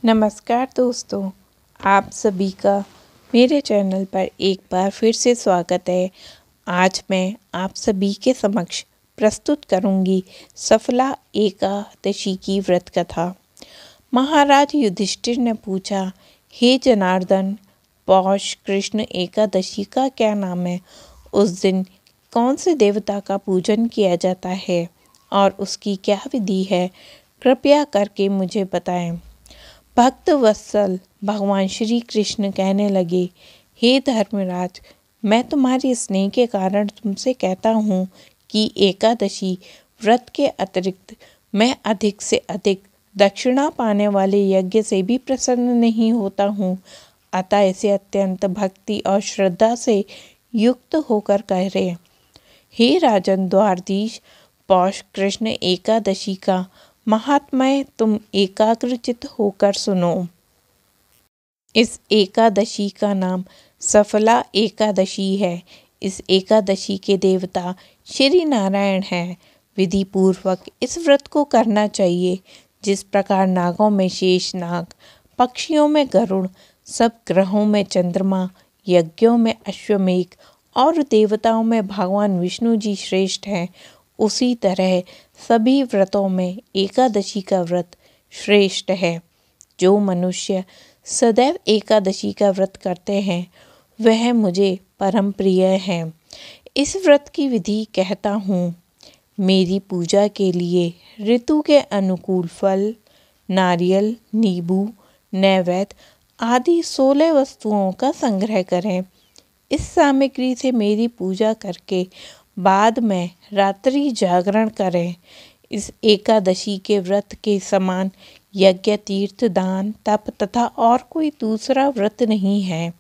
नमस्कार दोस्तों, आप सभी का मेरे चैनल पर एक बार फिर से स्वागत है। आज मैं आप सभी के समक्ष प्रस्तुत करूंगी सफला एकादशी की व्रत कथा। महाराज युधिष्ठिर ने पूछा, हे जनार्दन, पौष कृष्ण एकादशी का क्या नाम है? उस दिन कौन से देवता का पूजन किया जाता है और उसकी क्या विधि है? कृपया करके मुझे बताएं। भक्त वत्सल भगवान श्री कृष्ण कहने लगे, हे धर्मराज, मैं तुम्हारी स्नेह के कारण तुमसे कहता हूँ कि एकादशी व्रत के अतिरिक्त मैं अधिक से अधिक दक्षिणा पाने वाले यज्ञ से भी प्रसन्न नहीं होता हूँ। अतः इसे अत्यंत भक्ति और श्रद्धा से युक्त होकर कह रहे, हे राजन द्वारधीश, पौष कृष्ण एकादशी का महात्म्य तुम एकाग्रचित होकर सुनो। इस एकादशी का नाम सफला एकादशी है। इस एकादशी के देवता श्री नारायण हैं। विधि पूर्वक इस व्रत को करना चाहिए। जिस प्रकार नागों में शेष नाग, पक्षियों में गरुड़, सब ग्रहों में चंद्रमा, यज्ञों में अश्वमेघ और देवताओं में भगवान विष्णु जी श्रेष्ठ हैं, उसी तरह सभी व्रतों में एकादशी का व्रत श्रेष्ठ है। जो मनुष्य सदैव एकादशी का व्रत करते हैं वह मुझे परम प्रिय है। इस व्रत की विधि कहता हूँ। मेरी पूजा के लिए ऋतु के अनुकूल फल, नारियल, नींबू, नैवेद्य आदि 16 वस्तुओं का संग्रह करें। इस सामग्री से मेरी पूजा करके बाद में रात्रि जागरण करें। इस एकादशी के व्रत के समान यज्ञ, तीर्थ, दान, तप तथा और कोई दूसरा व्रत नहीं है।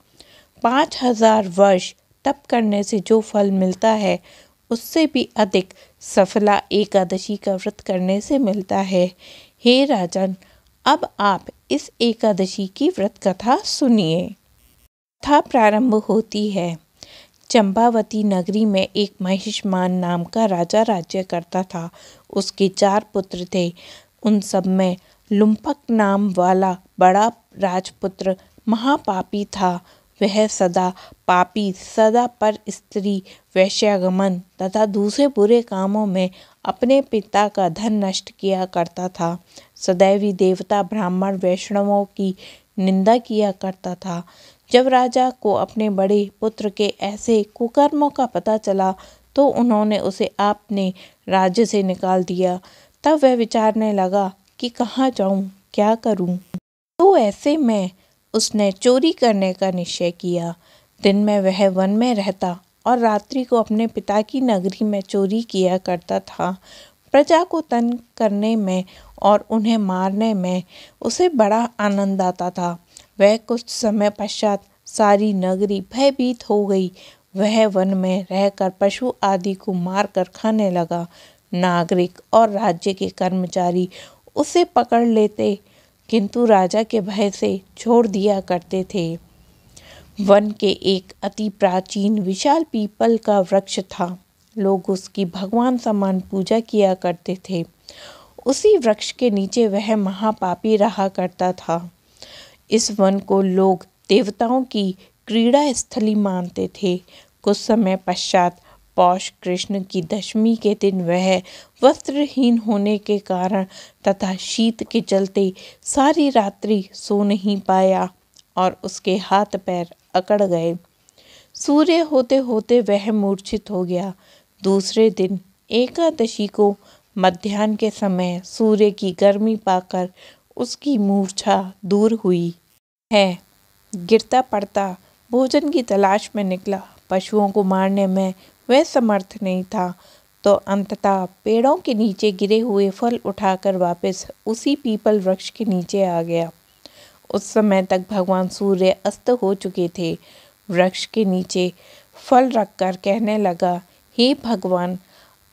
5000 वर्ष तप करने से जो फल मिलता है उससे भी अधिक सफला एकादशी का व्रत करने से मिलता है। हे राजन, अब आप इस एकादशी की व्रत कथा सुनिए। कथा प्रारंभ होती है। चंपावती नगरी में एक महिष्मान नाम का राजा राज्य करता था। उसके 4 पुत्र थे। उन सब में लुम्पक नाम वाला बड़ा राजपुत्र महापापी था। वह सदा पापी, सदा पर स्त्री, वैश्यागमन तथा दूसरे बुरे कामों में अपने पिता का धन नष्ट किया करता था। सदैव ही देवता, ब्राह्मण, वैष्णवों की निंदा किया करता था। जब राजा को अपने बड़े पुत्र के ऐसे कुकर्मों का पता चला तो उन्होंने उसे अपने राज्य से निकाल दिया। तब वह विचारने लगा कि कहाँ जाऊँ, क्या करूँ। तो ऐसे में उसने चोरी करने का निश्चय किया। दिन में वह वन में रहता और रात्रि को अपने पिता की नगरी में चोरी किया करता था। प्रजा को तंग करने में और उन्हें मारने में उसे बड़ा आनंद आता था। वह कुछ समय पश्चात सारी नगरी भयभीत हो गई। वह वन में रहकर पशु आदि को मारकर खाने लगा। नागरिक और राज्य के कर्मचारी उसे पकड़ लेते किंतु राजा के भय से छोड़ दिया करते थे। वन के एक अति प्राचीन विशाल पीपल का वृक्ष था। लोग उसकी भगवान समान पूजा किया करते थे। उसी वृक्ष के नीचे वह महापापी रहा करता था। इस वन को लोग देवताओं की क्रीड़ा स्थली मानते थे। कुछ समय पश्चात पौष कृष्ण की दशमी के दिन वह वस्त्रहीन होने के कारण तथा शीत के चलते सारी रात्रि सो नहीं पाया और उसके हाथ पैर अकड़ गए। सूर्य होते होते वह मूर्छित हो गया। दूसरे दिन एकादशी को मध्याह्न के समय सूर्य की गर्मी पाकर उसकी मूर्छा दूर हुई है। गिरता पड़ता भोजन की तलाश में निकला। पशुओं को मारने में वह समर्थ नहीं था तो अंततः पेड़ों के नीचे गिरे हुए फल उठाकर वापस उसी पीपल वृक्ष के नीचे आ गया। उस समय तक भगवान सूर्य अस्त हो चुके थे। वृक्ष के नीचे फल रखकर कहने लगा, हे भगवान,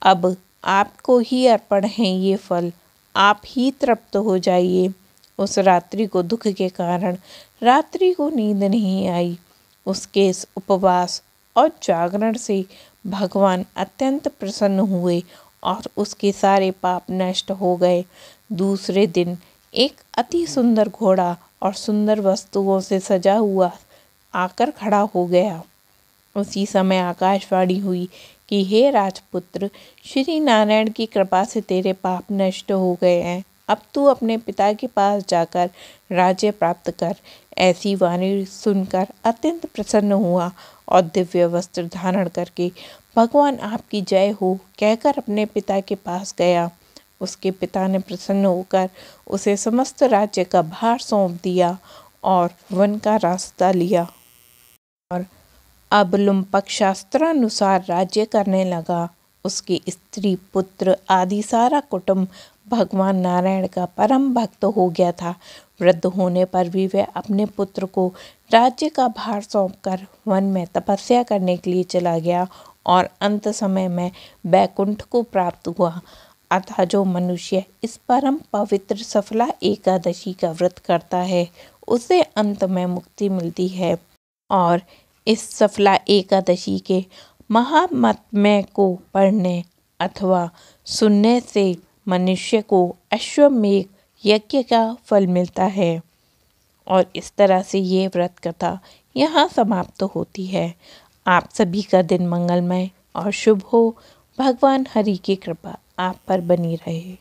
अब आपको ही अर्पण हैं ये फल, आप ही तृप्त हो जाइए। उस रात्रि को दुख के कारण रात्रि को नींद नहीं आई। उसके इस उपवास और जागरण से भगवान अत्यंत प्रसन्न हुए और उसके सारे पाप नष्ट हो गए। दूसरे दिन एक अति सुंदर घोड़ा और सुंदर वस्तुओं से सजा हुआ आकर खड़ा हो गया। उसी समय आकाशवाणी हुई कि हे राजपुत्र, श्री नारायण की कृपा से तेरे पाप नष्ट हो गए हैं। अब तू अपने पिता के पास जाकर राज्य प्राप्त कर। ऐसी वाणी सुनकर अत्यंत प्रसन्न हुआ और दिव्य वस्त्र धारण करके भगवान आपकी जय हो कहकर अपने पिता के पास गया। उसके पिता ने प्रसन्न होकर उसे समस्त राज्य का भार सौंप दिया और वन का रास्ता लिया और अब लुम्पक शास्त्रानुसार राज्य करने लगा। उसकी स्त्री, पुत्र आदि सारा कुटुंब भगवान नारायण का परम भक्त हो गया था। वृद्ध होने पर भी वह अपने पुत्र को राज्य का भार सौंपकर वन में तपस्या करने के लिए चला गया और अंत समय में बैकुंठ को प्राप्त हुआ। अतः जो मनुष्य इस परम पवित्र सफला एकादशी का व्रत करता है उसे अंत में मुक्ति मिलती है। और इस सफला एकादशी के महात्म्य को पढ़ने अथवा सुनने से मनुष्य को अश्वमेध यज्ञ का फल मिलता है। और इस तरह से ये व्रत कथा यहाँ समाप्त होती है। आप सभी का दिन मंगलमय और शुभ हो। भगवान हरि की कृपा आप पर बनी रहे।